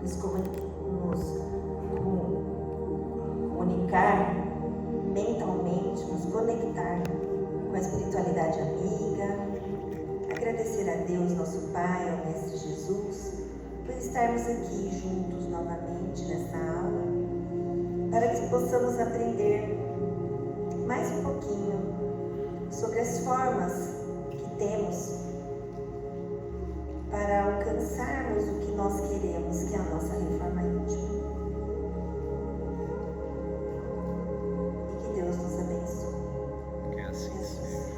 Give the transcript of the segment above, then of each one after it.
nos comunicar mentalmente, nos conectar com a espiritualidade amiga, agradecer a Deus, nosso Pai, ao Mestre Jesus, por estarmos aqui juntos novamente nessa aula, para que possamos aprender mais um pouquinho sobre as formas que temos para alcançarmos o que nós queremos, que é a nossa reforma íntima. E que Deus nos abençoe. Que assim seja.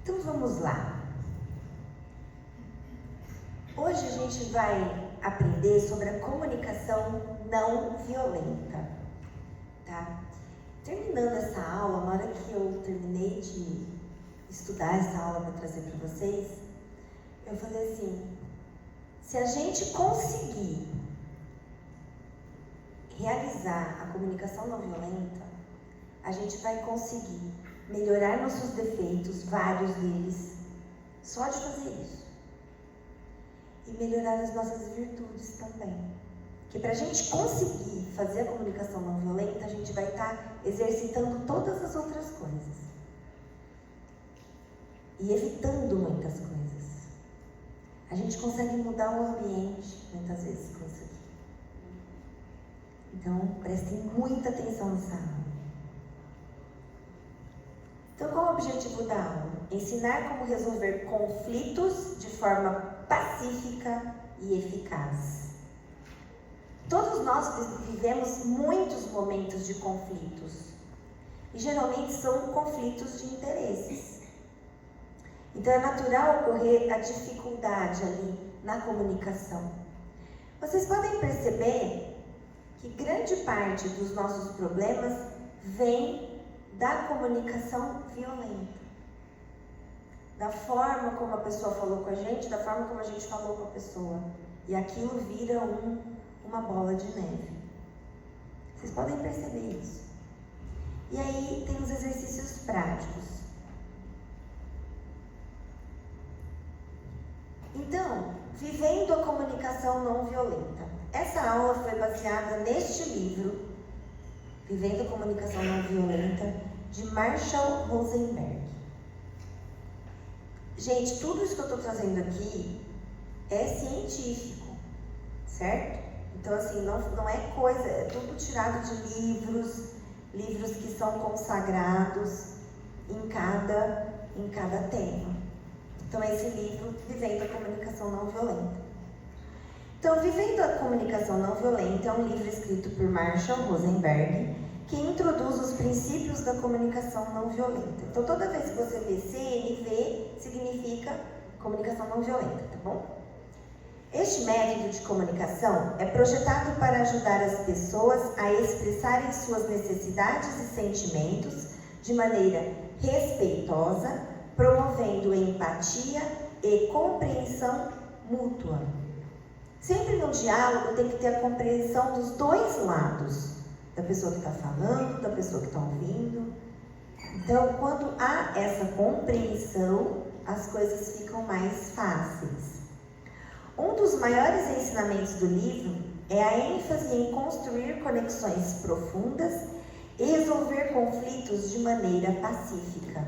Então vamos lá. Então vamos lá. Hoje a gente vai aprender sobre a comunicação não violenta, tá? Terminando essa aula, na hora que eu terminei de estudar essa aula para trazer para vocês, eu falei assim: se a gente conseguir realizar a comunicação não violenta, a gente vai conseguir melhorar nossos defeitos, vários deles, só de fazer isso. E melhorar as nossas virtudes também. Porque para a gente conseguir fazer a comunicação não violenta, a gente vai estar exercitando todas as outras coisas. E evitando muitas coisas. A gente consegue mudar o ambiente, muitas vezes, com isso aqui. Então, prestem muita atenção nessa aula. Então, qual é o objetivo da aula? Ensinar como resolver conflitos de forma pacífica e eficaz. Todos nós vivemos muitos momentos de conflitos. E geralmente são conflitos de interesses. Então, é natural ocorrer a dificuldade ali na comunicação. Vocês podem perceber que grande parte dos nossos problemas vem da comunicação violenta, da forma como a pessoa falou com a gente, da forma como a gente falou com a pessoa, e aquilo vira uma bola de neve. Vocês podem perceber isso. E aí tem os exercícios práticos. Então, vivendo a comunicação não violenta. Essa aula foi baseada neste livro, Vivendo a Comunicação Não Violenta, de Marshall Rosenberg. Gente, tudo isso que eu estou trazendo aqui é científico, certo? Então, assim, não é coisa, é tudo tirado de livros que são consagrados em cada tema. Então, é esse livro, Vivendo a Comunicação Não Violenta. Então, Vivendo a Comunicação Não Violenta é um livro escrito por Marshall Rosenberg, que introduz os princípios da comunicação não violenta. Então, toda vez que você vê CNV, significa comunicação não violenta, tá bom? Este método de comunicação é projetado para ajudar as pessoas a expressarem suas necessidades e sentimentos de maneira respeitosa, promovendo empatia e compreensão mútua. Sempre no diálogo tem que ter a compreensão dos dois lados, da pessoa que está falando, da pessoa que está ouvindo. Então, quando há essa compreensão, as coisas ficam mais fáceis. Um dos maiores ensinamentos do livro é a ênfase em construir conexões profundas e resolver conflitos de maneira pacífica.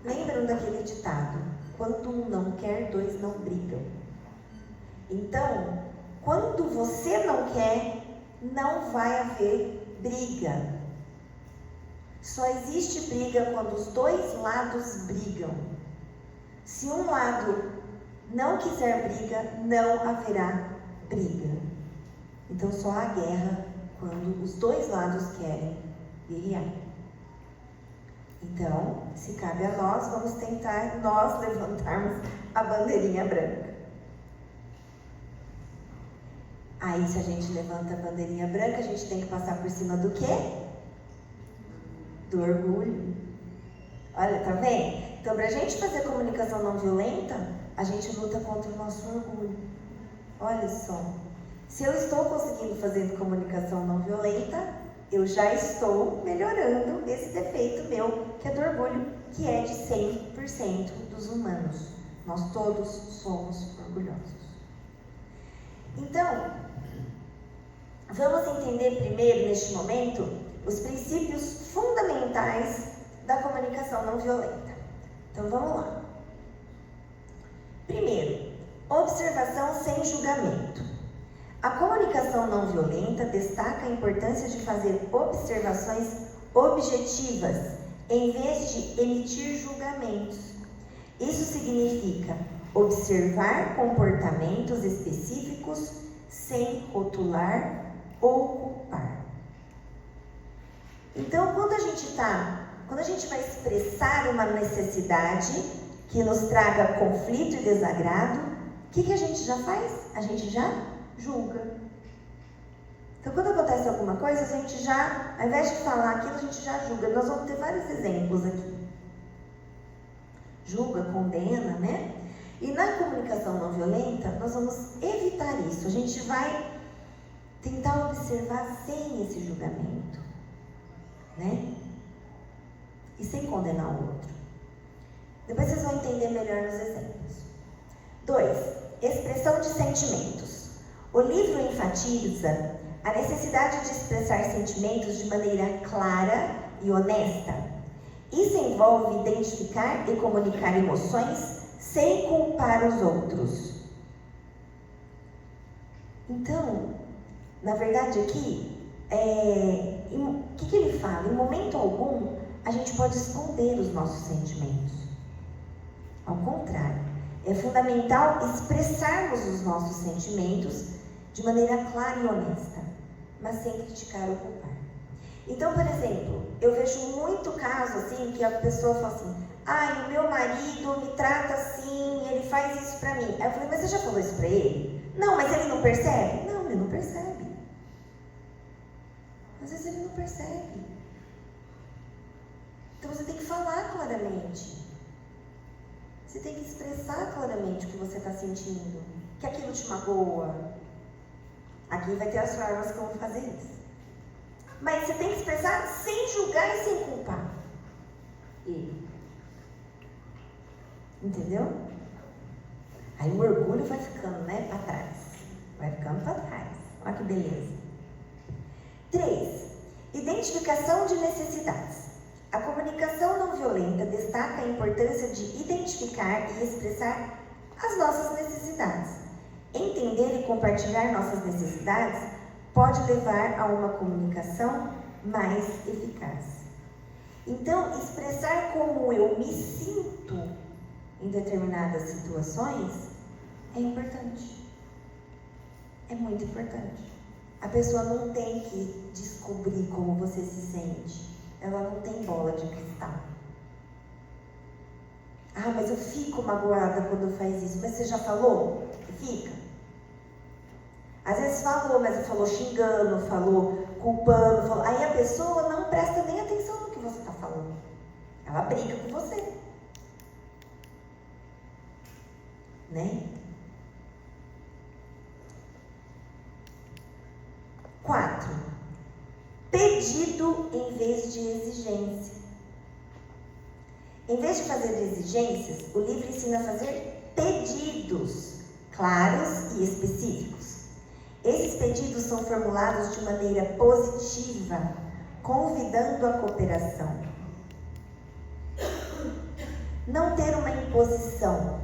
Lembram daquele ditado? Quando um não quer, dois não brigam. Então, quando você não quer, não vai haver briga. Só existe briga quando os dois lados brigam. Se um lado não quiser briga, não haverá briga. Então só há guerra quando os dois lados querem guerrear. Então, se cabe a nós, vamos tentar nós levantarmos a bandeirinha branca. Aí, se a gente levanta a bandeirinha branca, a gente tem que passar por cima do quê? Do orgulho. Olha, tá vendo? Então, pra gente fazer comunicação não violenta, a gente luta contra o nosso orgulho. Olha só. Se eu estou conseguindo fazer comunicação não violenta, eu já estou melhorando esse defeito meu, que é do orgulho, que é de 100% dos humanos. Nós todos somos orgulhosos. Então, vamos entender primeiro, neste momento, os princípios fundamentais da comunicação não violenta. Então, vamos lá. Primeiro, observação sem julgamento. A comunicação não violenta destaca a importância de fazer observações objetivas, em vez de emitir julgamentos. Isso significa observar comportamentos específicos sem rotular ou culpar. Então, quando a gente vai expressar uma necessidade que nos traga conflito e desagrado, o que a gente já faz? A gente já julga. Então, quando acontece alguma coisa, a gente já, ao invés de falar aquilo, a gente já julga. Nós vamos ter vários exemplos aqui. Julga, condena, né? E na comunicação não violenta, nós vamos evitar isso. A gente vai tentar observar sem esse julgamento, né? E sem condenar o outro. Depois vocês vão entender melhor nos exemplos. 2. Expressão de sentimentos. O livro enfatiza a necessidade de expressar sentimentos de maneira clara e honesta. Isso envolve identificar e comunicar emoções sem culpar os outros. Então, na verdade aqui, o que ele fala? Em momento algum, a gente pode esconder os nossos sentimentos. Ao contrário, é fundamental expressarmos os nossos sentimentos de maneira clara e honesta, mas sem criticar ou culpar. Então, por exemplo, eu vejo muito caso assim, que a pessoa fala assim: o meu marido me trata assim, ele faz isso pra mim. Aí eu falei: mas você já falou isso pra ele? Não, mas ele não percebe? Não, ele não percebe. Às vezes ele não percebe. Então você tem que falar claramente. Você tem que expressar claramente o que você está sentindo, que aquilo te magoa. Aqui vai ter as formas como fazer isso. Mas você tem que expressar sem julgar e sem culpar ele. Entendeu? Aí o orgulho vai ficando, para trás. Vai ficando para trás. Olha que beleza. 3. Identificação de necessidades. A comunicação não violenta destaca a importância de identificar e expressar as nossas necessidades. Entender e compartilhar nossas necessidades pode levar a uma comunicação mais eficaz. Então, expressar como eu me sinto em determinadas situações é importante. É muito importante. A pessoa não tem que descobrir como você se sente. Ela não tem bola de cristal. Mas eu fico magoada quando faz isso. Mas você já falou? Fica. Às vezes falou, mas falou xingando, falou culpando, falou. Aí a pessoa não presta nem atenção no que você está falando. Ela briga com você. Né? 4. Pedido em vez de exigência. Em vez de fazer exigências, o livro ensina a fazer pedidos claros e específicos. Esses pedidos são formulados de maneira positiva, convidando a cooperação. Não ter uma imposição.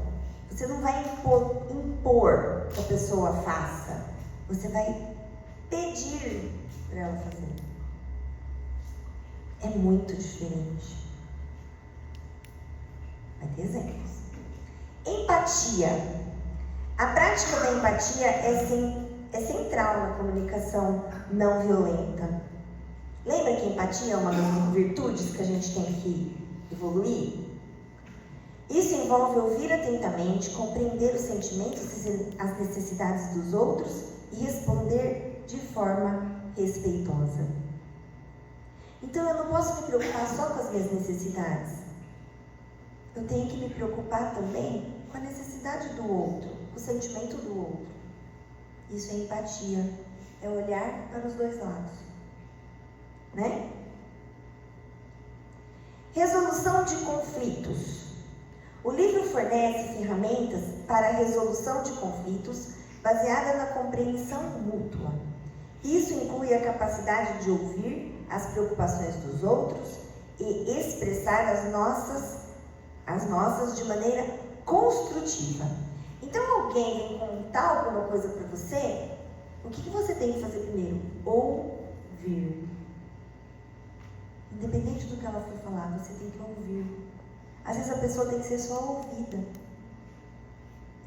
Você não vai impor que a pessoa faça. Você vai pedir para ela fazer. É muito diferente. Vai ter exemplos. Empatia. A prática da empatia é central na comunicação não violenta. Lembra que empatia é uma das virtudes que a gente tem que evoluir? Isso envolve ouvir atentamente, compreender os sentimentos e as necessidades dos outros e responder de forma respeitosa. Então eu não posso me preocupar só com as minhas necessidades. Eu tenho que me preocupar também com a necessidade do outro, com o sentimento do outro. Isso é empatia, é olhar para os dois lados, né? Resolução de conflitos. O livro fornece ferramentas para a resolução de conflitos baseada na compreensão mútua. Isso inclui a capacidade de ouvir as preocupações dos outros e expressar as nossas de maneira construtiva. Então, alguém vem contar alguma coisa para você, o que você tem que fazer primeiro? Ouvir. Independente do que ela for falar, você tem que ouvir. Às vezes a pessoa tem que ser só ouvida.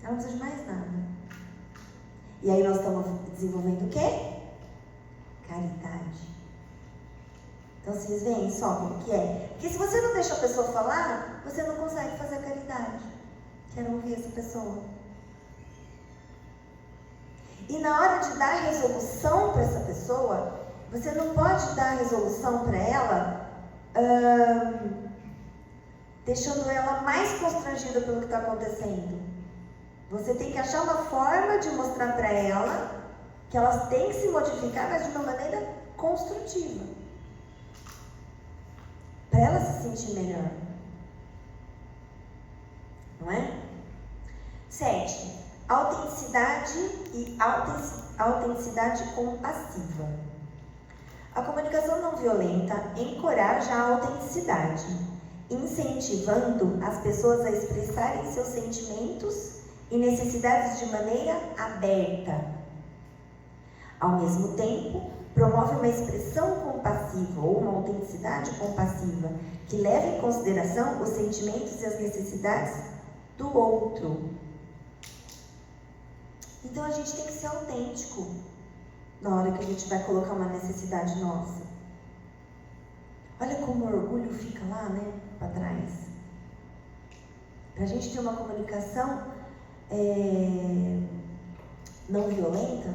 Ela não precisa de mais nada. E aí nós estamos desenvolvendo o quê? Caridade. Então vocês veem só como que é? Porque se você não deixa a pessoa falar, você não consegue fazer a caridade. Quero ouvir essa pessoa. E na hora de dar resolução para essa pessoa, você não pode dar resolução para ela deixando ela mais constrangida pelo que está acontecendo. Você tem que achar uma forma de mostrar para ela que elas têm que se modificar, mas de uma maneira construtiva, para ela se sentir melhor. Não é? 7. Autenticidade e autenticidade compassiva. A comunicação não violenta encoraja a autenticidade, incentivando as pessoas a expressarem seus sentimentos e necessidades de maneira aberta. Ao mesmo tempo, promove uma expressão compassiva ou uma autenticidade compassiva que leva em consideração os sentimentos e as necessidades do outro. Então a gente tem que ser autêntico na hora que a gente vai colocar uma necessidade nossa. Olha como o orgulho fica lá, né, para trás. Para a gente ter uma comunicação não violenta,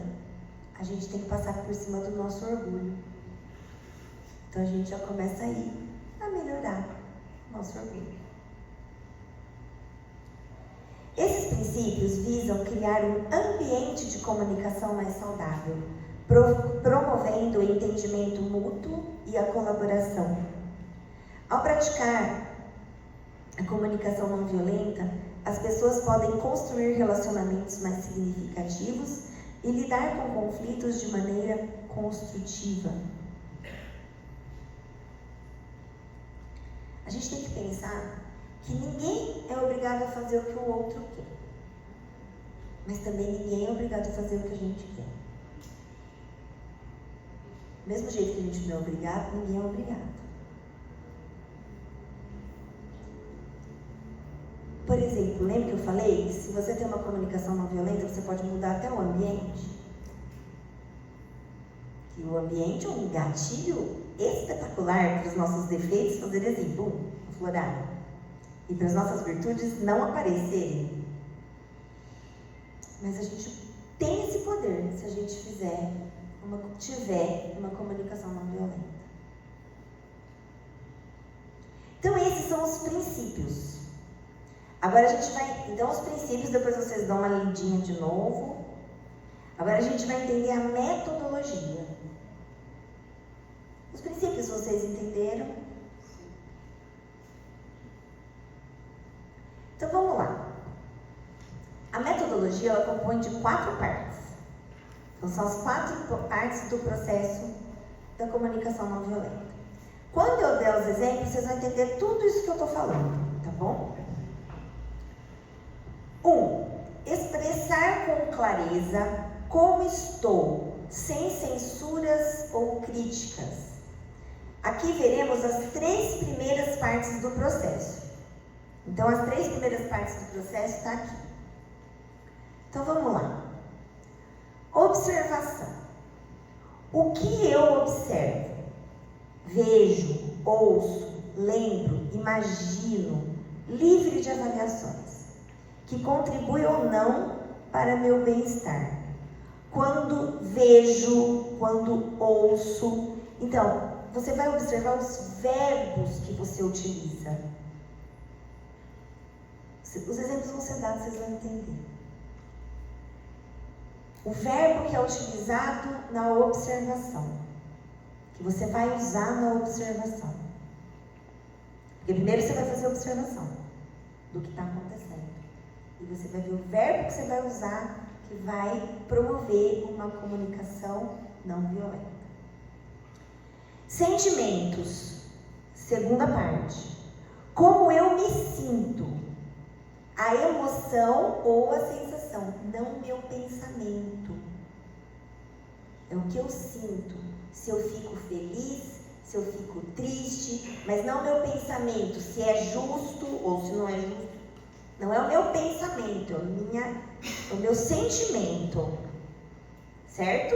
a gente tem que passar por cima do nosso orgulho. Então a gente já começa aí a melhorar o nosso orgulho. Esses princípios visam criar um ambiente de comunicação mais saudável, promovendo o entendimento mútuo e a colaboração. Ao praticar a comunicação não violenta, as pessoas podem construir relacionamentos mais significativos e lidar com conflitos de maneira construtiva. A gente tem que pensar que ninguém é obrigado a fazer o que o outro quer, mas também ninguém é obrigado a fazer o que a gente quer. Do mesmo jeito que a gente não é obrigado, ninguém é obrigado. Por exemplo, lembra que eu falei que se você tem uma comunicação não violenta, você pode mudar até o ambiente? Que o ambiente é um gatilho espetacular para os nossos defeitos fazerem assim, bum, aflorarem. E para as nossas virtudes não aparecerem. Mas a gente tem esse poder se a gente tiver uma comunicação não violenta. Então esses são os princípios. Agora a gente vai, então os princípios, depois vocês dão uma lidinha de novo. Agora a gente vai entender a metodologia. Os princípios vocês entenderam? Então vamos lá. A metodologia ela compõe de 4 partes. Então são as 4 partes do processo da comunicação não violenta. Quando eu der os exemplos, vocês vão entender tudo isso que eu estou falando, tá bom? 1. Expressar com clareza como estou, sem censuras ou críticas. Aqui veremos as 3 primeiras partes do processo. Então, as 3 primeiras partes do processo estão aqui. Então, vamos lá. Observação. O que eu observo, vejo, ouço, lembro, imagino, livre de avaliações, que contribui ou não para meu bem-estar. Quando vejo, quando ouço. Então, você vai observar os verbos que você utiliza. Os exemplos vão ser dados, vocês vão entender. O verbo que é utilizado na observação, que você vai usar na observação. Porque primeiro você vai fazer a observação do que está acontecendo. E você vai ver o verbo que você vai usar, que vai promover uma comunicação não violenta. Sentimentos, segunda parte. Como eu me sinto, a emoção ou a sensação, não o meu pensamento. É o que eu sinto, se eu fico feliz, se eu fico triste, mas não o meu pensamento, se é justo ou se não é justo. Não é o meu pensamento, é o meu sentimento, certo?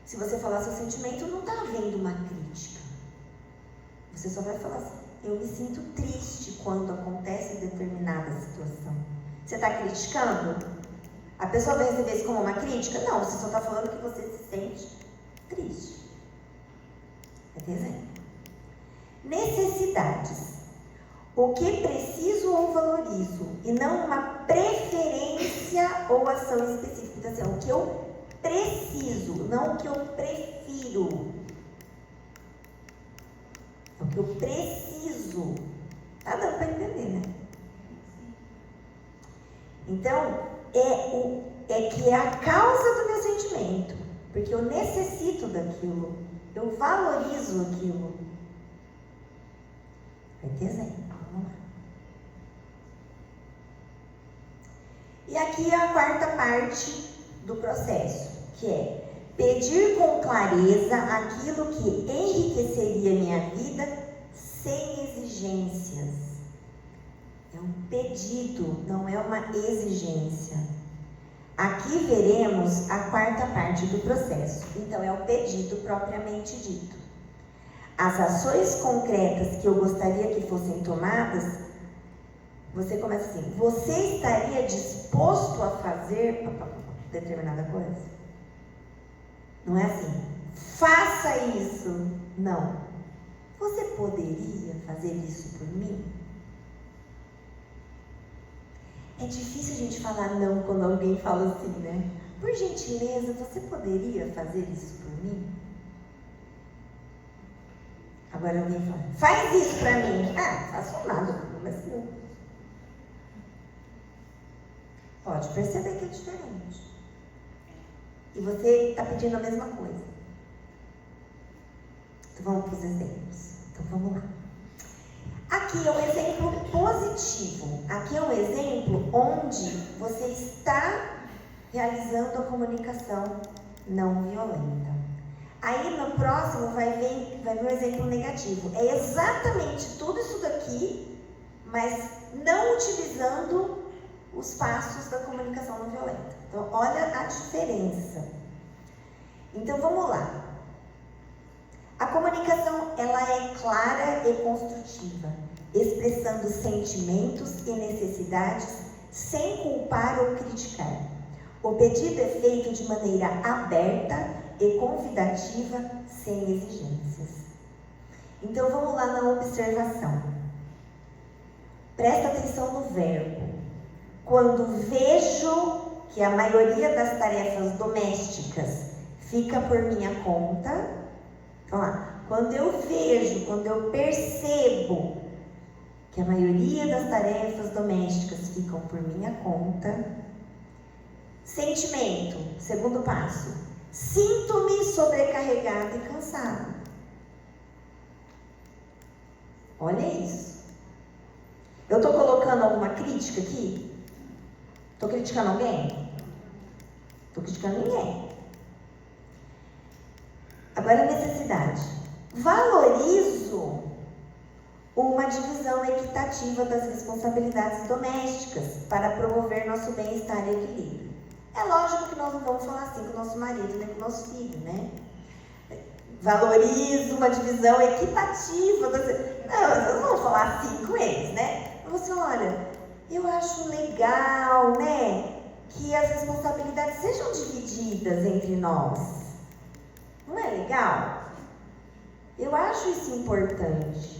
Se você falar seu sentimento, não está havendo uma crítica. Você só vai falar assim, eu me sinto triste quando acontece determinada situação. Você está criticando? A pessoa vai receber isso como uma crítica? Não, você só está falando que você se sente triste. É exemplo. Necessidades. O que preciso ou valorizo, e não uma preferência ou ação específica. Então, assim, o que eu preciso, não o que eu prefiro. É o que eu preciso. Tá dando para entender, né? Então, é que é a causa do meu sentimento. Porque eu necessito daquilo. Eu valorizo aquilo. Vai ter exemplo. Vamos lá. E aqui é a quarta parte do processo, que é pedir com clareza aquilo que enriqueceria minha vida sem exigências. É um pedido, não é uma exigência. Aqui veremos a quarta parte do processo. Então, é o pedido propriamente dito. As ações concretas que eu gostaria que fossem tomadas, você começa assim, você estaria disposto a fazer determinada coisa? Não é assim, faça isso. Não. Você poderia fazer isso por mim? É difícil a gente falar não quando alguém fala assim, né? Por gentileza, você poderia fazer isso por mim? Agora alguém fala, faz isso pra mim. Ah, faço nada, problema é seu. Pode perceber que é diferente. E você está pedindo a mesma coisa. Então vamos para os exemplos. Então vamos lá. Aqui é um exemplo positivo. Aqui é um exemplo onde você está realizando a comunicação não violenta. Aí no próximo vai vir um exemplo negativo. É exatamente tudo isso daqui, mas não utilizando os passos da comunicação não violenta. Então, olha a diferença. Então, vamos lá. A comunicação, ela é clara e construtiva, expressando sentimentos e necessidades sem culpar ou criticar. O pedido é feito de maneira aberta e convidativa, sem exigências. Então, vamos lá na observação. Presta atenção no verbo. Quando vejo que a maioria das tarefas domésticas fica por minha conta, vamos lá. Quando eu vejo, quando eu percebo que a maioria das tarefas domésticas ficam por minha conta. Sentimento, segundo passo. Sinto-me sobrecarregado e cansado. Olha isso. Eu estou colocando alguma crítica aqui? Estou criticando alguém? Estou criticando ninguém. Agora a necessidade. Valorizo uma divisão equitativa das responsabilidades domésticas para promover nosso bem-estar e equilíbrio. É lógico que nós não vamos falar assim com o nosso marido nem com o nosso filho, né? Valorizo uma divisão equitativa. Não, eu não vou falar assim com eles, né? Você olha, eu acho legal, né, que as responsabilidades sejam divididas entre nós. Não é legal? Eu acho isso importante.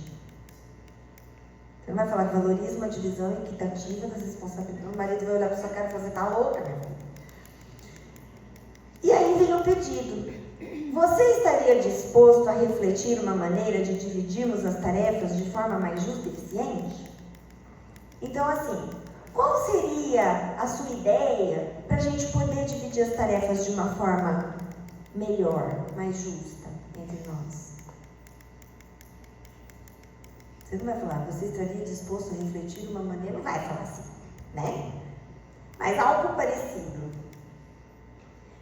Você não vai falar que valoriza uma divisão equitativa das responsabilidades. O marido vai olhar para sua cara e falar, você tá louca, minha filha? E aí vem o pedido. Você estaria disposto a refletir uma maneira de dividirmos as tarefas de forma mais justa e eficiente? Então, assim, qual seria a sua ideia para a gente poder dividir as tarefas de uma forma melhor, mais justa entre nós? Você não vai falar, você estaria disposto a refletir uma maneira? Não vai falar assim, né? Mas algo parecido.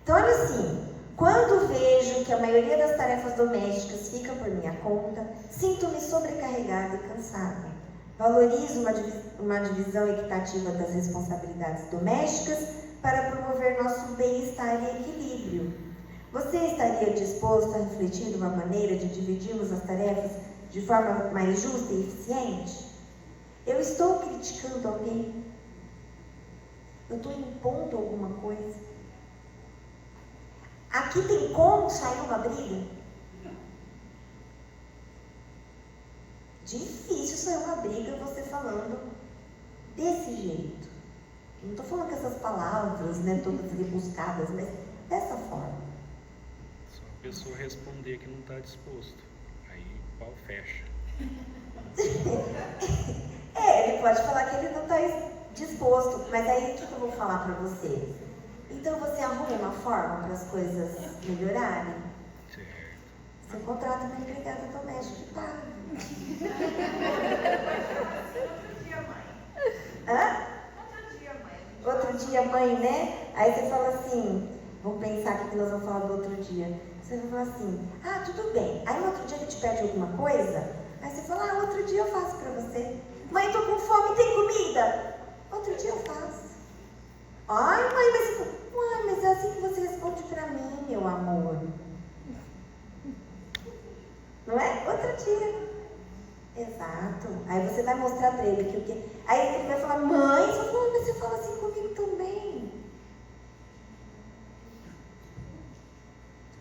Então, olha assim, quando vejo que a maioria das tarefas domésticas fica por minha conta, sinto-me sobrecarregada e cansada. Valorizo uma divisão equitativa das responsabilidades domésticas para promover nosso bem-estar e equilíbrio. Você estaria disposto a refletir uma maneira de dividirmos as tarefas de forma mais justa e eficiente? Eu estou criticando alguém? Eu estou impondo alguma coisa? Aqui tem como sair uma briga? Difícil sair uma briga você falando desse jeito. Não estou falando com essas palavras, né, todas rebuscadas, mas dessa forma. Só a pessoa responder que não está disposto. Aí o pau fecha. Ele pode falar que ele não está disposto, mas aí o que eu vou falar para você? Então você arruma uma forma para as coisas melhorarem? Certo. Você contrata uma empregada doméstica e paga. Hã? Outro dia, mãe, né? Aí você fala assim, vamos pensar aqui que nós vamos falar do outro dia. Você vai falar assim, tudo bem. Aí no outro dia ele te pede alguma coisa, aí você fala, outro dia eu faço pra você. Mãe, tô com fome, tem comida? Outro dia eu faço. Ai, mãe, mas é assim que você responde pra mim, meu amor. Não é? Outro dia. Exato. Aí você vai mostrar pra ele que o que... Aí ele vai falar, mãe, mas você fala assim comigo também.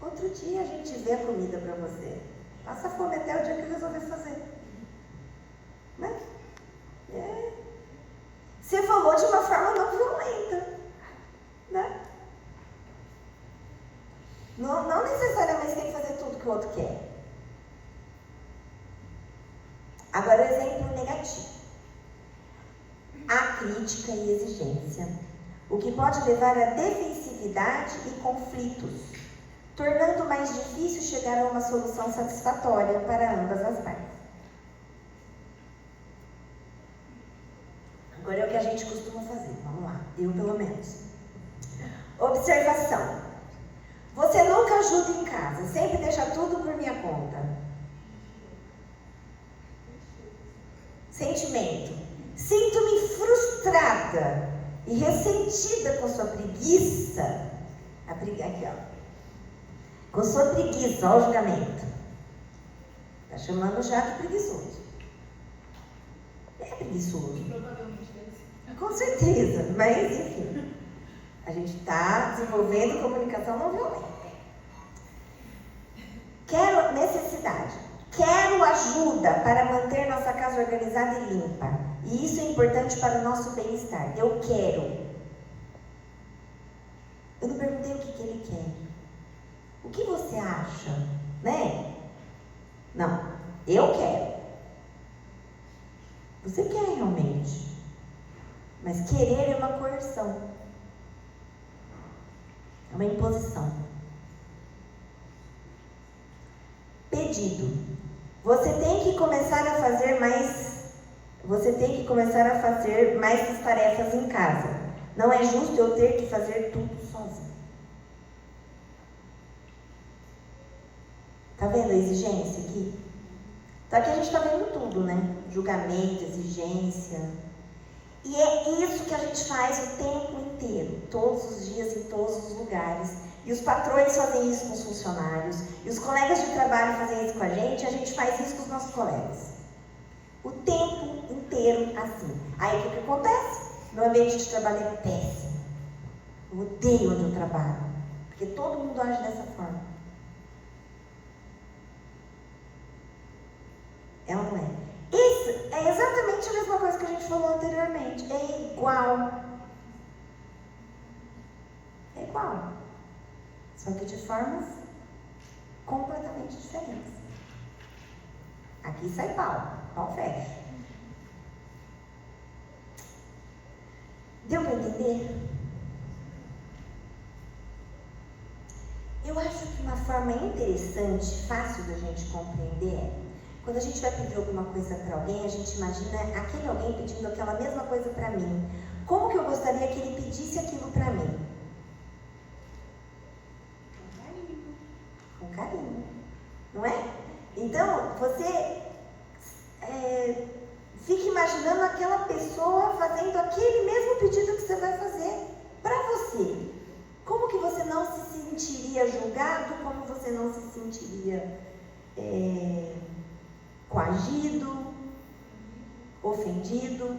Outro dia a gente vê a comida pra você. Passa fome até o dia que resolver fazer. Né? Você falou de uma forma não violenta. Né? Não necessariamente tem que fazer tudo que o outro quer. Agora, o exemplo negativo. A crítica e exigência, o que pode levar a defensividade e conflitos, tornando mais difícil chegar a uma solução satisfatória para ambas as partes. Agora é o que a gente costuma fazer, vamos lá, eu pelo menos. Observação. Você nunca ajuda em casa, sempre deixa tudo por minha conta. Sentimento. Sinto-me frustrada e ressentida com sua preguiça. Aqui, ó. Com sua preguiça, ó o julgamento. Tá chamando já de preguiçoso. É preguiçoso. Com certeza, mas enfim. A gente está desenvolvendo comunicação não violenta. Quero ajuda para manter nossa casa organizada e limpa. E isso é importante para o nosso bem-estar. Eu quero. Eu não perguntei o que ele quer. O que você acha? Né? Não. Eu quero. Você quer realmente. Mas querer é uma coerção. É uma imposição. Pedido. Você tem que começar a fazer mais as tarefas em casa. Não é justo eu ter que fazer tudo sozinho. Tá vendo a exigência aqui? Então aqui a gente está vendo tudo, né? Julgamento, exigência. E é isso que a gente faz o tempo inteiro, todos os dias, em todos os lugares. E os patrões fazem isso com os funcionários, e os colegas de trabalho fazem isso com a gente faz isso com os nossos colegas. O tempo inteiro assim. Aí o que acontece? Meu ambiente de trabalho é péssimo. Eu odeio onde eu trabalho, porque todo mundo age dessa forma. É ou não é? Isso é exatamente a mesma coisa que a gente falou anteriormente. É igual. É igual. Só que de formas completamente diferentes. Aqui sai pau fecha. Deu para entender? Eu acho que uma forma interessante, fácil da gente compreender é, quando a gente vai pedir alguma coisa para alguém, a gente imagina aquele alguém pedindo aquela mesma coisa para mim. Como que eu gostaria que ele pedisse aquilo para mim? Com carinho. Não é? Então, você fica imaginando aquela pessoa fazendo aquele mesmo pedido que você vai fazer para você. Como que você não se sentiria julgado? Como você não se sentiria coagido, ofendido?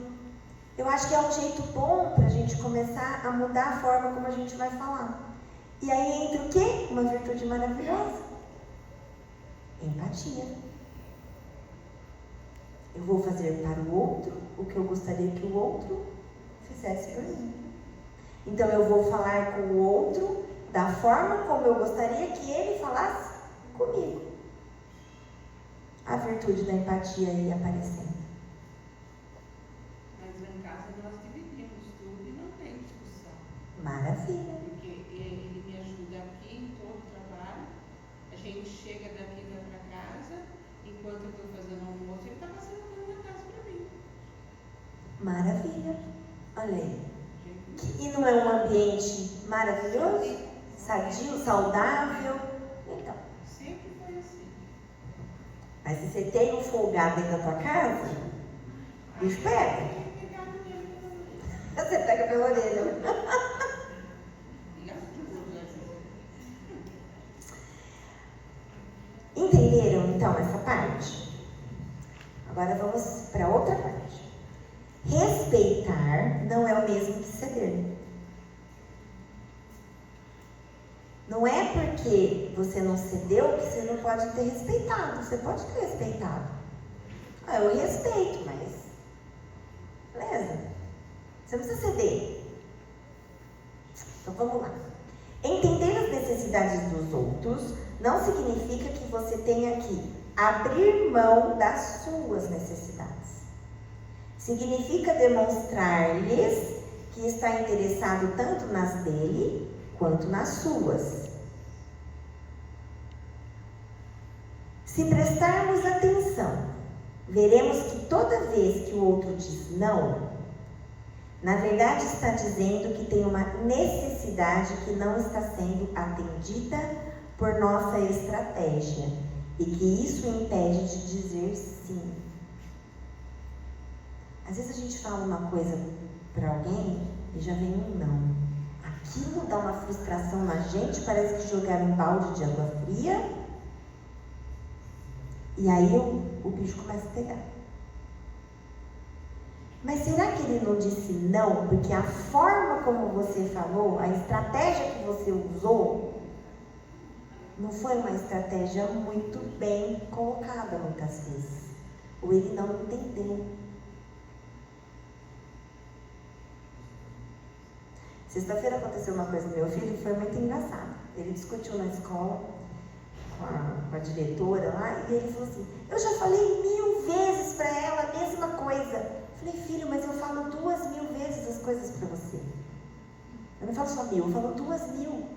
Eu acho que é um jeito bom para a gente começar a mudar a forma como a gente vai falar. E aí entra o quê? Uma virtude maravilhosa. Empatia. Eu vou fazer para o outro o que eu gostaria que o outro fizesse por mim. Então eu vou falar com o outro da forma como eu gostaria que ele falasse comigo. A virtude da empatia aí aparecendo. Mas lá em casa nós dividimos tudo e não tem discussão. Maravilha. Porque ele me ajuda aqui em todo o trabalho. A gente chega daqui e vai para casa. Enquanto eu estou fazendo almoço, ele está passando por minha casa para mim. Maravilha. Olha aí. E não é um ambiente maravilhoso? Sadio, saudável? Então. Sempre foi assim. Mas se você tem um folgado dentro da tua casa, bicho pega. Você pega pela orelha. Entenderam então essa parte? Agora vamos para outra parte. Respeitar não é o mesmo que ceder. Não é porque você não cedeu que você não pode ter respeitado. Você pode ter respeitado. Eu respeito, mas beleza. Você não precisa ceder. Então vamos lá. Entender as necessidades dos outros não significa que você tenha que abrir mão das suas necessidades. Significa demonstrar-lhes que está interessado tanto nas dele quanto nas suas. Se prestarmos atenção, veremos que toda vez que o outro diz não, na verdade está dizendo que tem uma necessidade que não está sendo atendida por nossa estratégia e que isso o impede de dizer sim. Às vezes a gente fala uma coisa para alguém e já vem um não. Aquilo dá uma frustração na gente, parece que jogaram um balde de água fria e aí o bicho começa a pegar. Mas será que ele não disse não porque a forma como você falou, a estratégia que você usou, não foi uma estratégia muito bem colocada muitas vezes? Ou ele não entendeu? Sexta-feira aconteceu uma coisa com meu filho, foi muito engraçado. Ele discutiu na escola com a diretora lá e ele falou assim: eu já falei 1000 vezes para ela a mesma coisa. Eu falei: filho, mas eu falo 2000 vezes as coisas para você. Eu não falo só 1000, eu falo 2000.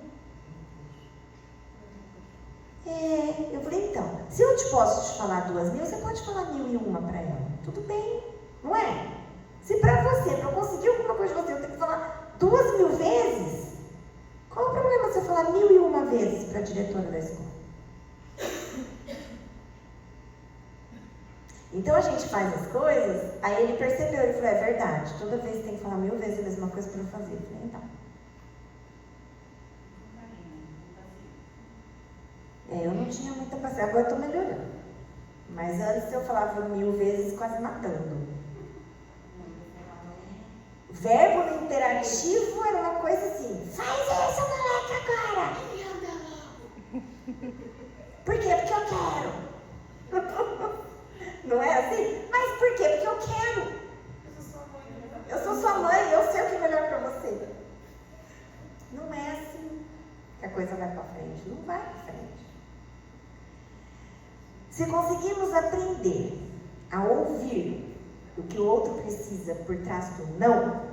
Eu falei: então, se eu posso te falar 2000, você pode falar 1001 para ela. Tudo bem, não é? Se para você, para eu conseguir alguma coisa de você, eu tenho que falar 2000 vezes, qual o problema se eu falar 1001 vezes para a diretora da escola? Então a gente faz as coisas, aí ele percebeu, ele falou: é verdade, toda vez tem que falar 1000 vezes a mesma coisa para eu fazer. Eu falei: então. Eu não tinha muita paciência, agora eu tô melhorando. Mas antes eu falava 1000 vezes quase matando. Verbo no imperativo era uma coisa assim: faz isso, moleque, agora! Por quê? Porque eu quero. Não é assim? Mas por quê? Porque eu quero. Eu sou sua mãe, eu sei o que é melhor para você. Não é assim que a coisa vai para frente. Não vai para frente. Se conseguirmos aprender a ouvir o que o outro precisa por trás do não,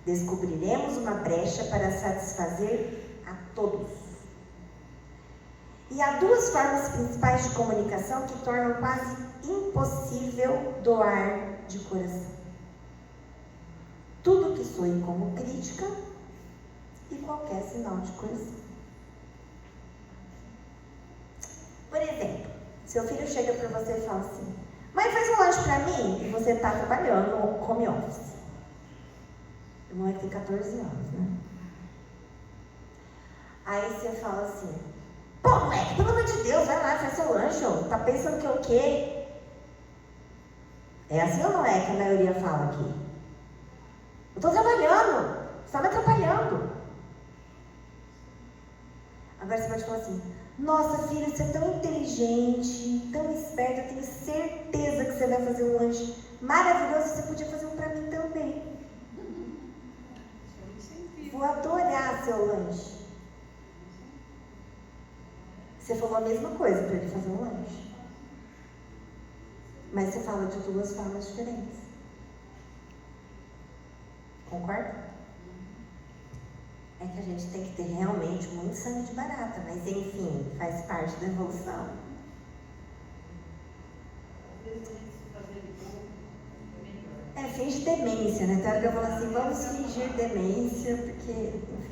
descobriremos uma brecha para satisfazer a todos. E há duas formas principais de comunicação que tornam quase impossível doar de coração: tudo que soe como crítica e qualquer sinal de coração. Por exemplo, seu filho chega para você e fala assim: mãe, faz um lanche para mim, e você está trabalhando no home office. O moleque tem 14 anos, né? Aí você fala assim: pô, moleque, pelo amor de Deus, vai lá, faz seu lanche, ó. Tá pensando que é o quê? É assim ou não é que a maioria fala aqui? Eu tô trabalhando, você tá me atrapalhando. Agora você pode falar assim: nossa filha, você é tão inteligente, tão esperta, eu tenho certeza que você vai fazer um lanche maravilhoso, você podia fazer um pra mim também. Vou adorar seu lanche. Você falou a mesma coisa para ele fazer um lanche, mas você fala de duas formas diferentes. Concorda? É que a gente tem que ter realmente muito sangue de barata, mas enfim, faz parte da evolução. Finge demência, né? Tem hora que eu falo assim: vamos fingir demência, porque, enfim.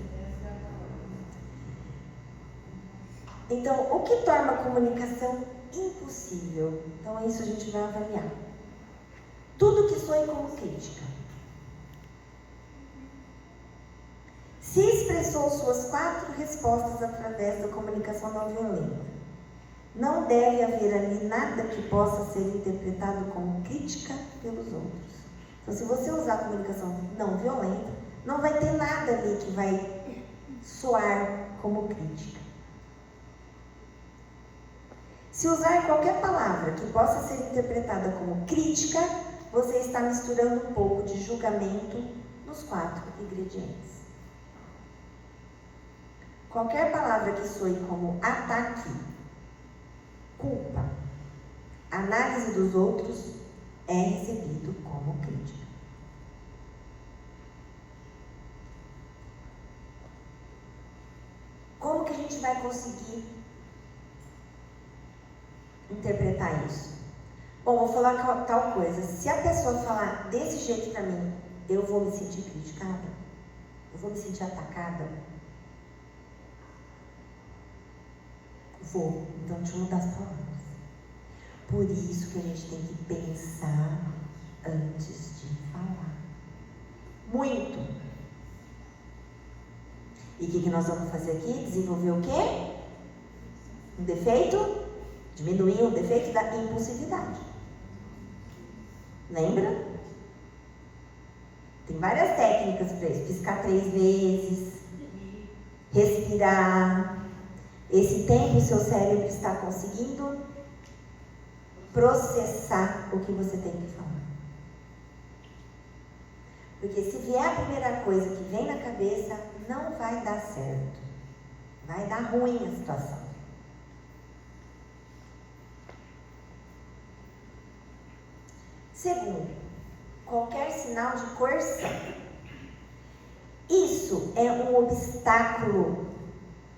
Então, o que torna a comunicação impossível? Então, isso a gente vai avaliar. Tudo que soe como crítica. Se expressou suas 4 respostas através da comunicação não violenta, não deve haver ali nada que possa ser interpretado como crítica pelos outros. Então, se você usar a comunicação não violenta, não vai ter nada ali que vai soar como crítica. Se usar qualquer palavra que possa ser interpretada como crítica, você está misturando um pouco de julgamento nos 4 ingredientes. Qualquer palavra que soe como ataque, culpa, análise dos outros, é recebido como crítica. Como que a gente vai conseguir interpretar isso? Bom, vou falar tal coisa. Se a pessoa falar desse jeito pra mim, eu vou me sentir criticada? Eu vou me sentir atacada? Vou. Então, deixa eu mudar as palavras. Por isso que a gente tem que pensar antes de falar. Muito. E o que nós vamos fazer aqui? Desenvolver o quê? Um defeito? Diminuir o defeito da impulsividade. Lembra? Tem várias técnicas para isso. Piscar 3 vezes. Respirar. Esse tempo o seu cérebro está conseguindo processar o que você tem que falar. Porque se vier a primeira coisa que vem na cabeça, não vai dar certo. Vai dar ruim a situação. Segundo, qualquer sinal de coerção. Isso é um obstáculo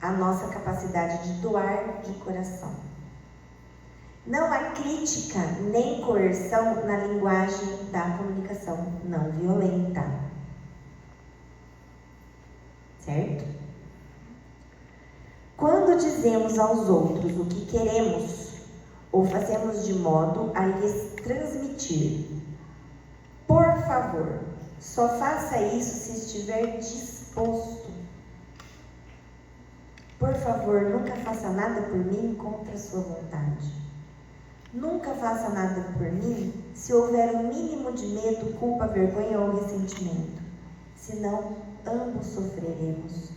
à nossa capacidade de doar de coração. Não há crítica nem coerção na linguagem da comunicação não violenta. Certo? Quando dizemos aos outros o que queremos ou fazemos de modo a lhes transmitir, por favor, só faça isso se estiver disposto. Por favor, nunca faça nada por mim contra a sua vontade. Nunca faça nada por mim se houver o mínimo de medo, culpa, vergonha ou ressentimento. Senão, ambos sofreremos.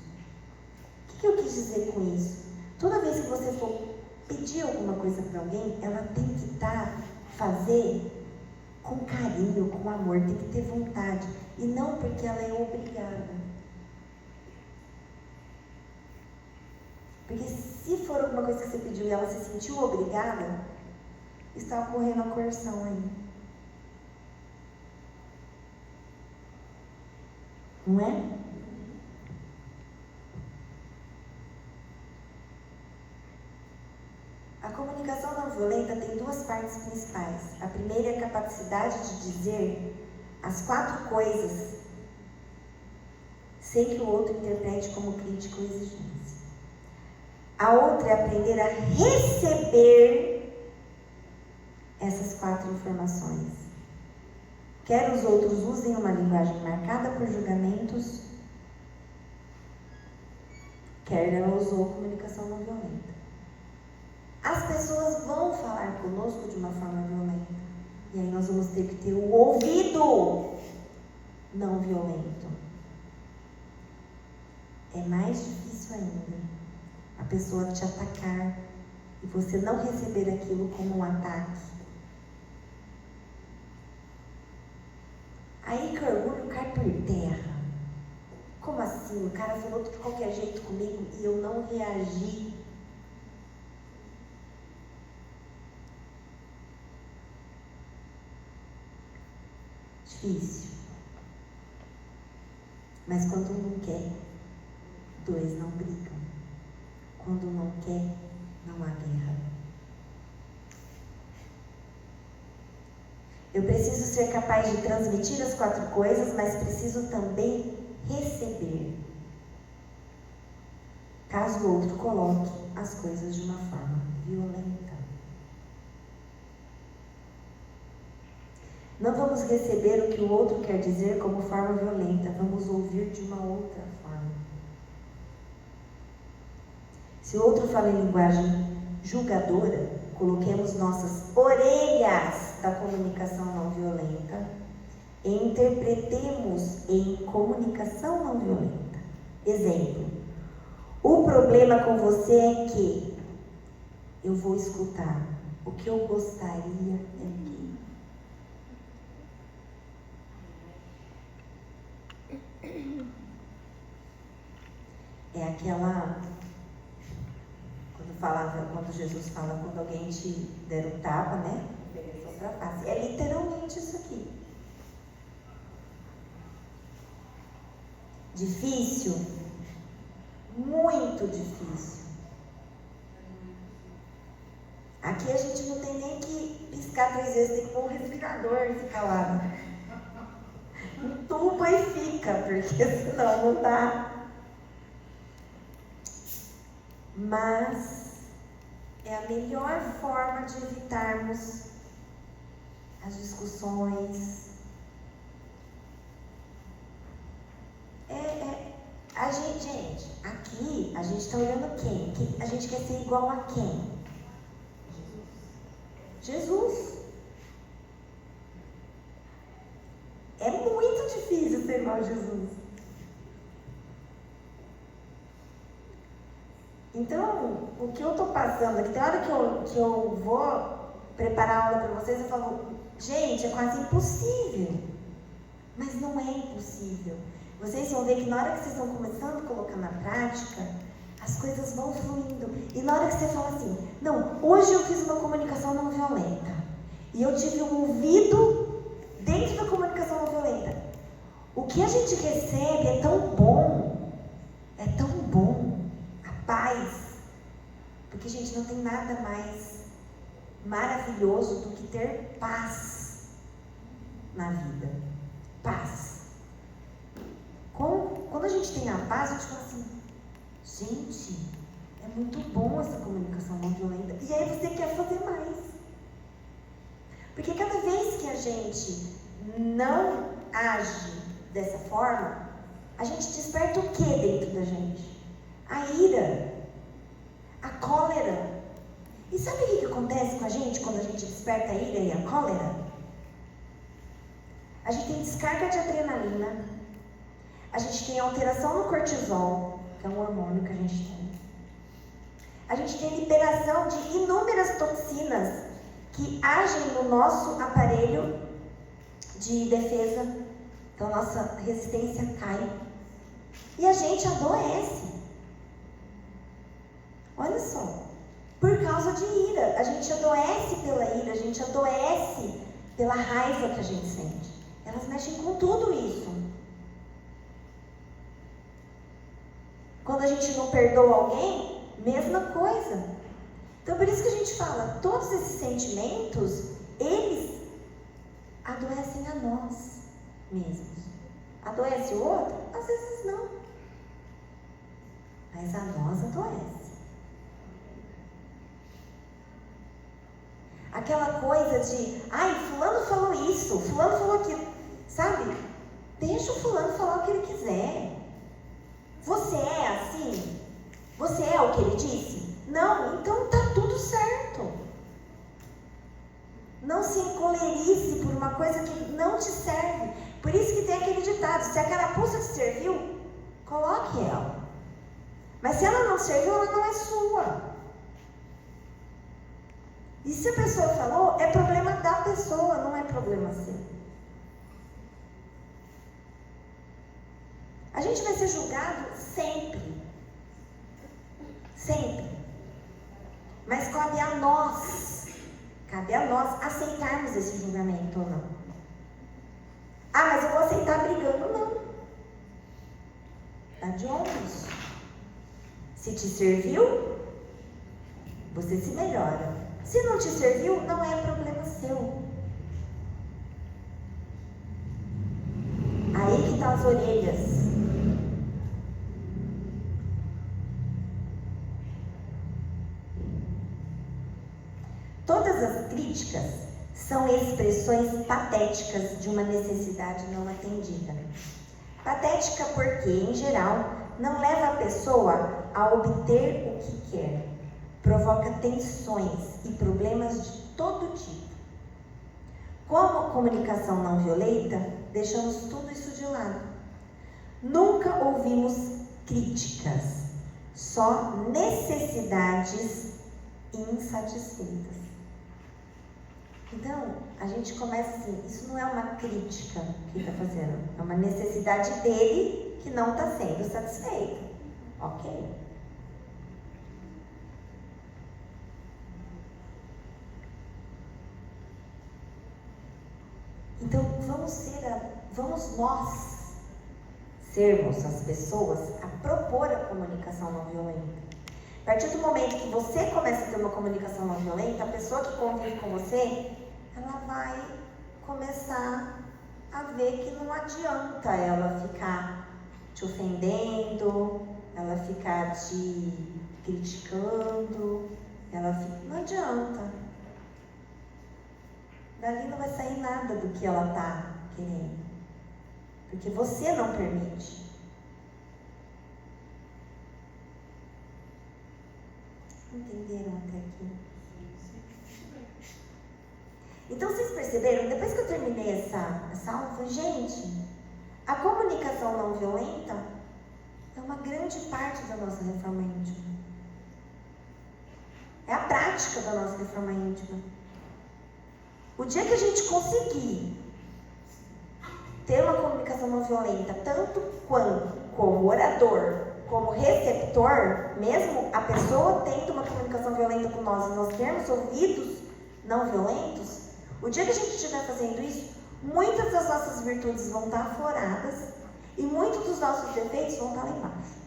O que eu quis dizer com isso? Toda vez que você for pedir alguma coisa para alguém, ela tem que fazer com carinho, com amor, tem que ter vontade. E não porque ela é obrigada. Porque se for alguma coisa que você pediu e ela se sentiu obrigada, está ocorrendo a coerção aí. Não é? A comunicação não violenta tem duas partes principais. A primeira é a capacidade de dizer as 4 coisas sem que o outro interprete como crítica ou exigência. A outra é aprender a receber essas 4 informações. Quer os outros usem uma linguagem marcada por julgamentos, quer ela usou comunicação não violenta. As pessoas vão falar conosco de uma forma violenta. E aí nós vamos ter que ter o ouvido não violento. É mais difícil ainda a pessoa te atacar e você não receber aquilo como um ataque. Aí que orgulho cai por terra. Como assim? O cara falou de qualquer jeito comigo e eu não reagi. Difícil. Mas quando um não quer, 2 não brigam. Quando não quer, não há guerra. Eu preciso ser capaz de transmitir as 4 coisas, mas preciso também receber. Caso o outro coloque as coisas de uma forma violenta. Não vamos receber o que o outro quer dizer como forma violenta, vamos ouvir de uma outra forma. Se o outro fala em linguagem julgadora, coloquemos nossas orelhas da comunicação não violenta e interpretemos em comunicação não violenta. Exemplo: o problema com você é que eu vou escutar. O que eu gostaria é que. É aquela, quando Jesus fala, quando alguém te der um tapa, né? Ofereça outra face. É literalmente isso aqui. Difícil? Muito difícil. Aqui a gente não tem nem que piscar 3 vezes, tem que pôr um respirador e ficar lá. Entuba e fica, porque senão não dá. Mas é a melhor forma de evitarmos as discussões. Gente, aqui a gente está olhando quem? A gente quer ser igual a quem? Jesus. É muito difícil ser igual a Jesus. Então, o que eu estou passando aqui, tem hora que eu vou preparar a aula para vocês, eu falo, gente, é quase impossível. Mas não é impossível. Vocês vão ver que na hora que vocês vão começando a colocar na prática, as coisas vão fluindo. E na hora que você fala assim, não, hoje eu fiz uma comunicação não violenta. E eu tive um ouvido dentro da comunicação não violenta. O que a gente recebe é tão bom. É tão bom. A paz. Porque, gente, não tem nada mais maravilhoso do que ter paz na vida. Paz. Quando a gente tem a paz, a gente fala assim, gente, é muito bom essa comunicação não violenta. E aí você quer fazer mais. Porque cada vez que a gente não age dessa forma, a gente desperta o que dentro da gente? A ira. a cólera. E sabe o que acontece com a gente quando a gente desperta a ira e a cólera? A gente tem descarga de adrenalina, a gente tem alteração no cortisol, que é um hormônio que a gente tem. A gente tem liberação de inúmeras toxinas que agem no nosso aparelho de defesa. Então, nossa resistência cai. E a gente adoece. Olha só. Por causa de ira. A gente adoece pela ira, a gente adoece pela raiva que a gente sente. Elas mexem com tudo isso. Quando a gente não perdoa alguém, mesma coisa. Então, por isso que a gente fala, todos esses sentimentos, eles adoecem a nós mesmos. Adoece o outro? Às vezes não. Mas a nós adoece. Aquela coisa de, ai, fulano falou isso, fulano falou aquilo. Sabe? Deixa o fulano falar o que ele quiser. Você é assim? Você é o que ele disse? Não, então tá tudo certo. Não se encolerize por uma coisa que não te serve. Por isso que tem aquele ditado, se a carapuça te serviu, coloque ela. Mas se ela não serviu, ela não é sua. E se a pessoa falou, é problema da pessoa, não é problema seu. A gente vai ser julgado sempre. Sempre. Mas cabe a nós aceitarmos esse julgamento ou não. Ah, mas eu vou aceitar brigando, não. Tá de ombros. Se te serviu, você se melhora. Se não te serviu, não é problema seu. Aí que estão as orelhas. Todas as críticas são expressões patéticas de uma necessidade não atendida. Patética porque, em geral, não leva a pessoa a obter o que quer. Provoca tensões e problemas de todo tipo. Como comunicação não violenta, deixamos tudo isso de lado. Nunca ouvimos críticas, só necessidades insatisfeitas. Então, a gente começa assim, isso não é uma crítica que ele está fazendo, é uma necessidade dele que não está sendo satisfeita. Ok. Então, vamos nós sermos as pessoas a propor a comunicação não violenta. A partir do momento que você começa a ter uma comunicação não violenta, a pessoa que convive com você, ela vai começar a ver que não adianta ela ficar te ofendendo, ela ficar te criticando, não adianta. Dali não vai sair nada do que ela está querendo, porque você não permite. Entenderam até aqui? Então vocês perceberam, depois que eu terminei essa aula, eu falei, gente, a comunicação não violenta é uma grande parte da nossa reforma íntima. É a prática da nossa reforma íntima. O dia que a gente conseguir ter uma comunicação não violenta, tanto como orador, como receptor, mesmo a pessoa tendo uma comunicação violenta com nós e nós termos ouvidos não violentos, o dia que a gente estiver fazendo isso, muitas das nossas virtudes vão estar afloradas e muitos dos nossos defeitos vão estar lá embaixo.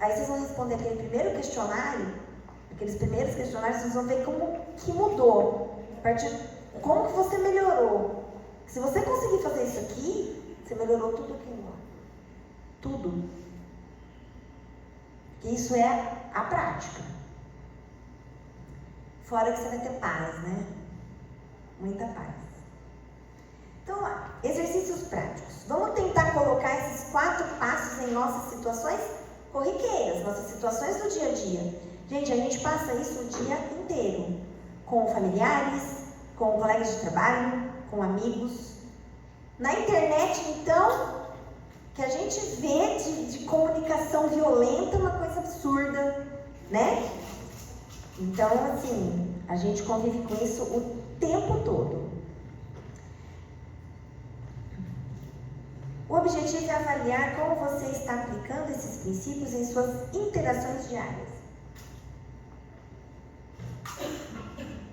Aí vocês vão responder aquele primeiro questionário, aqueles primeiros questionários, vocês vão ver como que mudou, como que você melhorou. Se você conseguir fazer isso aqui, você melhorou tudo aquilo lá. Tudo. Porque isso é a prática. Fora que você vai ter paz, né? Muita paz. Então, exercícios práticos. Vamos tentar colocar esses 4 passos em nossas situações corriqueiras, nossas situações do dia a dia. Gente, a gente passa isso o dia inteiro, com familiares, com colegas de trabalho, com amigos. Na internet, então, que a gente vê de comunicação violenta, uma coisa absurda, né? Então, assim, a gente convive com isso o tempo todo. O objetivo é avaliar como você está aplicando esses princípios em suas interações diárias.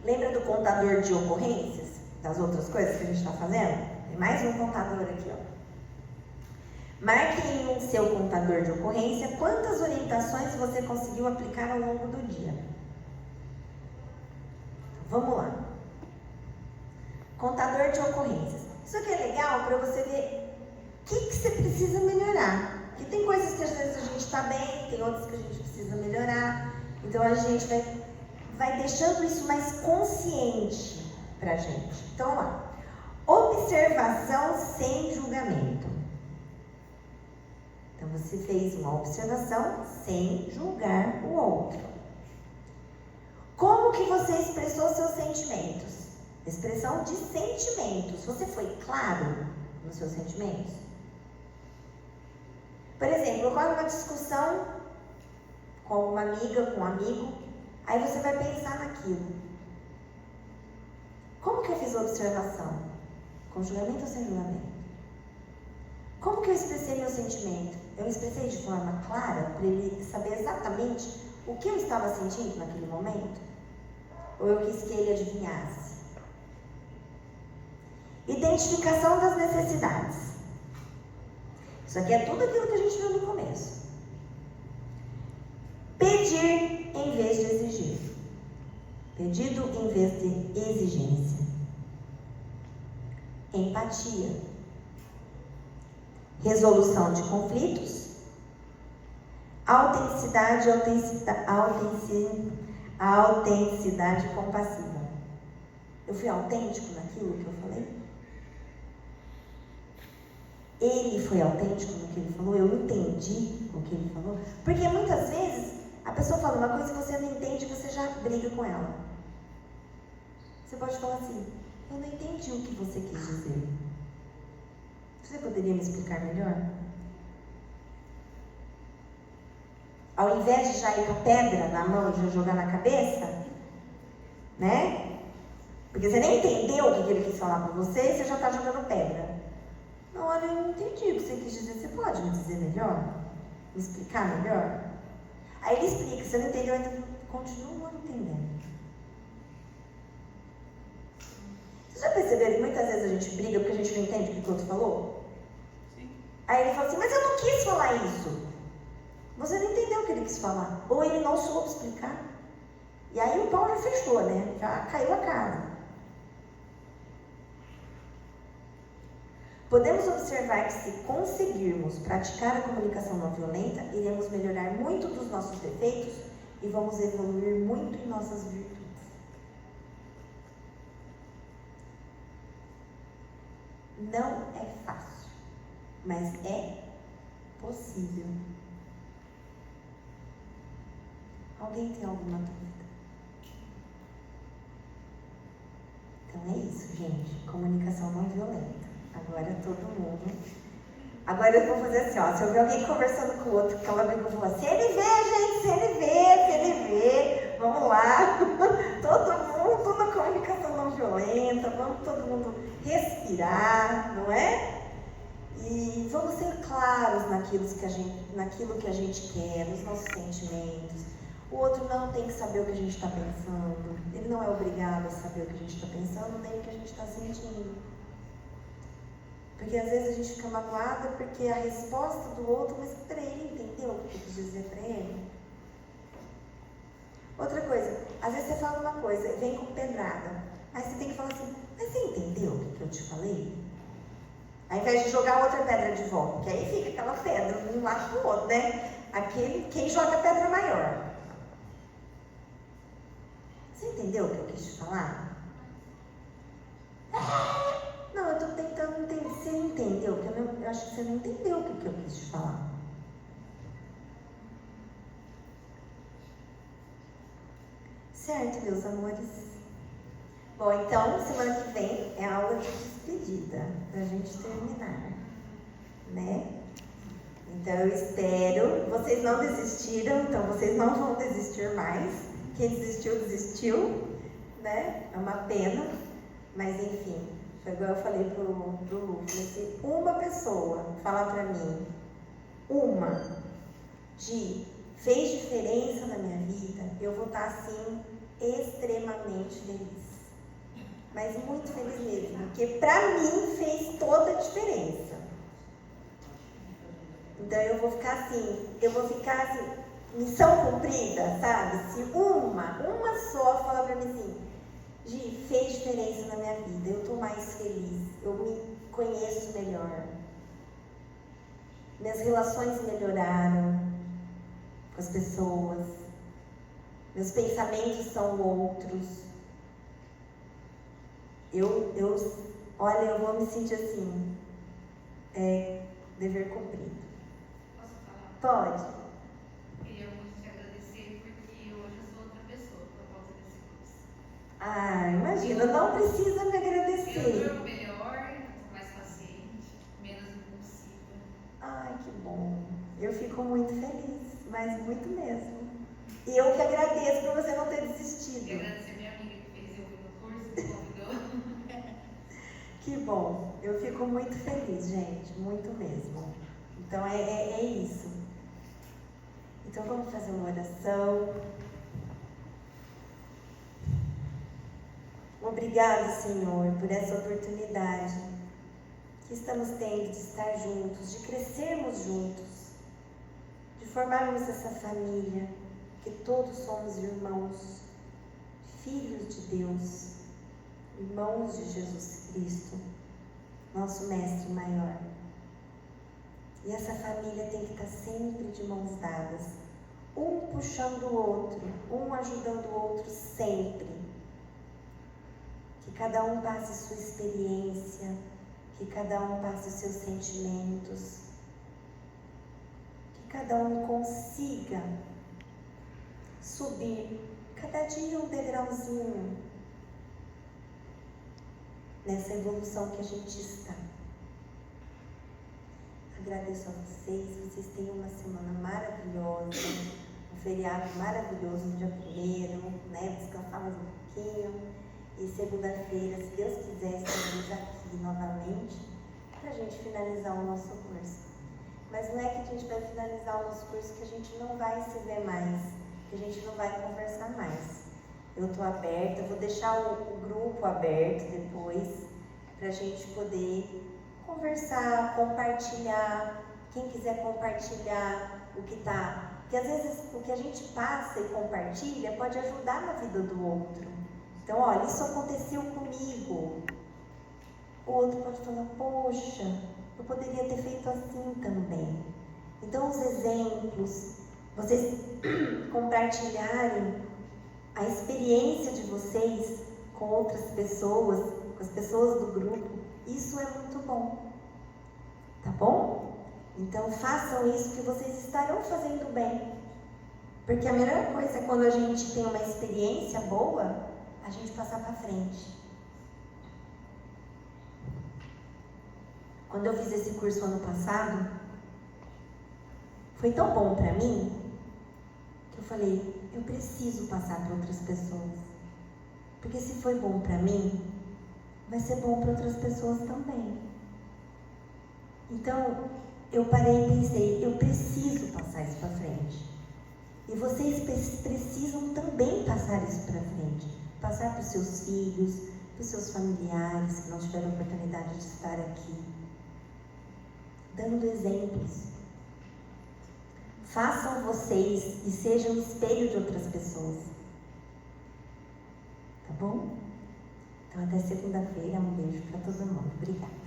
Lembra do contador de ocorrências? Das outras coisas que a gente está fazendo? Tem mais um contador aqui, ó. Marque em um seu contador de ocorrência quantas orientações você conseguiu aplicar ao longo do dia. Vamos lá. Contador de ocorrências. Isso aqui é legal para você ver o que você precisa melhorar. Porque tem coisas que às vezes a gente está bem, tem outras que a gente precisa melhorar. Então a gente vai deixando isso mais consciente para a gente. Então vamos lá. Observação sem julgamento. Então você fez uma observação sem julgar o outro. Como que você expressou seus sentimentos? Expressão de sentimentos. Você foi claro nos seus sentimentos? Por exemplo, ocorre uma discussão com uma amiga, com um amigo, aí você vai pensar naquilo. Como que eu fiz a observação? Com julgamento ou sem julgamento? Como que eu expressei meu sentimento? Eu expressei de forma clara para ele saber exatamente o que eu estava sentindo naquele momento? Ou eu quis que ele adivinhasse? Identificação das necessidades. Isso aqui é tudo aquilo que a gente viu no começo. Pedir em vez de exigir. Pedido em vez de exigência. Empatia. Resolução de conflitos. Autenticidade compassiva. Eu fui autêntico naquilo que eu falei? Ele foi autêntico no que ele falou? Eu entendi o que ele falou? Porque muitas vezes a pessoa fala uma coisa que você não entende e você já briga com ela. Você pode falar assim: eu não entendi o que você quis dizer. Você poderia me explicar melhor? Ao invés de já ir com a pedra na mão e já jogar na cabeça, né? Porque você nem entendeu o que ele quis falar para você e você já está jogando pedra. Não, olha, eu não entendi o que você quis dizer. Você pode me dizer melhor? Me explicar melhor? Aí ele explica, você não entendeu, ainda continua não entendendo. Vocês já perceberam que muitas vezes a gente briga porque a gente não entende o que o outro falou? Sim. Aí ele fala assim: mas eu não quis falar isso. Você não entendeu o que ele quis falar. Ou ele não soube explicar. E aí o pau já fechou, né? Já caiu a casa. Podemos observar que se conseguirmos praticar a comunicação não violenta, iremos melhorar muito dos nossos defeitos e vamos evoluir muito em nossas virtudes. Não é fácil, mas é possível. Alguém tem alguma dúvida? Então é isso, gente. Comunicação não violenta. Agora todo mundo. Agora eu vou fazer assim, ó. Se eu ver alguém conversando com o outro, aquela amiga, eu vou falar: CNV, gente, CNV. Vamos lá. Todo mundo na comunicação não violenta. Vamos todo mundo respirar, não é? E vamos ser claros naquilo que a gente quer, nos nossos sentimentos. O outro não tem que saber o que a gente está pensando. Ele não é obrigado a saber o que a gente está pensando, nem o que a gente está sentindo. Porque às vezes a gente fica magoada porque a resposta do outro, mas peraí, ele entendeu o que eu quis dizer para ele? Outra coisa, às vezes você fala uma coisa e vem com pedrada. Aí você tem que falar assim: mas você entendeu o que eu te falei? Ao invés de jogar outra pedra de volta, porque aí fica aquela pedra um lado do outro, né? Quem joga a pedra maior. Você entendeu o que eu quis te falar? Não, eu estou tentando entender. Você entendeu? Porque eu acho que você não entendeu o que eu quis te falar. Certo, meus amores? Bom, então, semana que vem é a aula de despedida, pra gente terminar, né? Então, eu espero. Vocês não desistiram, então vocês não vão desistir mais. Quem desistiu, desistiu, né? É uma pena, mas enfim, foi igual eu falei pro Lu. Se uma pessoa falar pra mim, fez diferença na minha vida, eu vou estar assim, extremamente feliz. Mas muito feliz mesmo, porque pra mim fez toda a diferença. Então eu vou ficar assim, missão cumprida, sabe? Se uma só fala pra mim assim, Gi, fez diferença na minha vida, eu tô mais feliz, eu me conheço melhor. Minhas relações melhoraram com as pessoas, meus pensamentos são outros. Olha, eu vou me sentir assim, dever cumprido. Posso falar? Pode. Queria muito te agradecer porque hoje eu sou outra pessoa por causa desse curso. Ah, imagina, não precisa me Eu agradecer. durmo melhor, mais paciente, menos impulsiva. Ai, que bom. Eu fico muito feliz, mas muito mesmo. E eu que agradeço por você não ter Queria desistido. agradecer minha amiga que fez eu vir no curso, me convidou. Que bom. Eu fico muito feliz, gente, muito mesmo. Então é isso. Então vamos fazer uma oração. Obrigado, Senhor, por essa oportunidade que estamos tendo de estar juntos, de crescermos juntos, de formarmos essa família, que todos somos irmãos, filhos de Deus, irmãos de Jesus Cristo, nosso Mestre maior. E essa família tem que estar sempre de mãos dadas, um puxando o outro, um ajudando o outro sempre. Que cada um passe sua experiência, que cada um passe seus sentimentos, que cada um consiga subir cada dia um degrauzinho nessa evolução que a gente está. Agradeço a vocês tenham uma semana maravilhosa, um feriado maravilhoso no dia 1º, né? Descansar mais um pouquinho. E segunda-feira, se Deus quiser, estaremos aqui novamente para a gente finalizar o nosso curso. Mas não é que a gente vai finalizar o nosso curso que a gente não vai se ver mais, que a gente não vai conversar mais. Eu estou aberta, vou deixar o grupo aberto depois para a gente poder conversar, compartilhar. Quem quiser compartilhar o que está... Porque às vezes o que a gente passa e compartilha pode ajudar na vida do outro. Então, olha, isso aconteceu comigo. O outro pode falar, poxa, eu poderia ter feito assim também. Então, os exemplos, vocês compartilharem a experiência de vocês com outras pessoas, com as pessoas do grupo, isso é muito bom. Tá bom? Então, façam isso que vocês estarão fazendo bem. Porque a melhor coisa é quando a gente tem uma experiência boa, a gente passar para frente. Quando eu fiz esse curso ano passado, foi tão bom para mim, que eu falei, eu preciso passar para outras pessoas. Porque se foi bom para mim, vai ser bom para outras pessoas também. Então, eu parei e pensei, eu preciso passar isso para frente. E vocês precisam também passar isso para frente. Passar para os seus filhos, para os seus familiares que não tiveram oportunidade de estar aqui. Dando exemplos. Façam vocês e sejam um espelho de outras pessoas. Tá bom? Então até segunda-feira, um beijo para todo mundo. Obrigada.